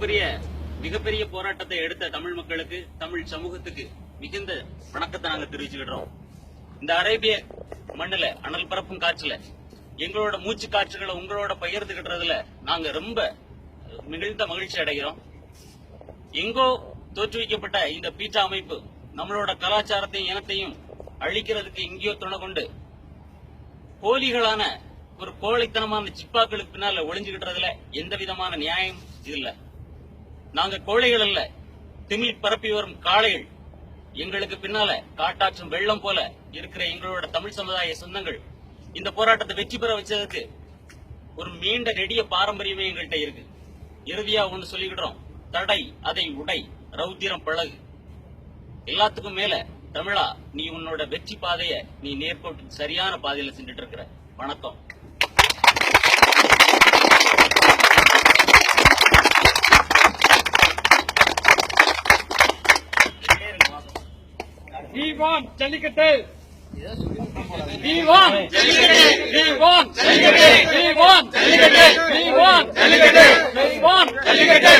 மிகப்பெரிய போராட்டத்தை எடுத்த தமிழ் மக்களுக்கு, தமிழ் சமூகத்துக்கு மிகுந்த வணக்கத்தை நாங்க தெரிவிச்சுக்கிட்டோம். இந்த அரேபிய மண்ணுல, அனல் பரப்பும் காற்றுல, எங்களோட மூச்சு காற்றுகளை உங்களோட பகிர்ந்துகிட்டதுல நாங்க ரொம்ப மிகுந்த மகிழ்ச்சி அடைகிறோம். எங்கோ தோற்றுவிக்கப்பட்ட இந்த பீட்டா அமைப்பு நம்மளோட கலாச்சாரத்தையும் இனத்தையும் அழிக்கிறதுக்கு எங்கேயோ துணை கொண்டு போலிகளான ஒரு கோழைத்தனமான சிப்பாக்களுக்கு பின்னால ஒளிஞ்சுகிட்டதுல எந்த விதமான நியாயம் இல்ல. நாங்க கோழைகள் அல்ல, திமிழ் பரப்பி வரும் காளைகள். எங்களுக்கு பின்னால காட்டாற்றும் வெள்ளம் போல இருக்கிற எங்களோட தமிழ் சமுதாய சொந்தங்கள் இந்த போராட்டத்தை வெற்றி பெற வச்சதுக்கு ஒரு நீண்ட நெடிய பாரம்பரியமே எங்கள்கிட்ட இருக்கு. இறுதியா ஒண்ணு சொல்லிக்கிட்டோம், தடை அதை உடை, ரௌத்திரம் பழகு. எல்லாத்துக்கும் மேல தமிழா, நீ உன்னோட வெற்றி பாதைய நீ நேர்கோட்டு சரியான பாதையில செஞ்சுட்டு இருக்கிற. வணக்கம். We want jallikattu. We want jallikattu. We want jallikattu. We want jallikattu. We want jallikattu. We want jallikattu.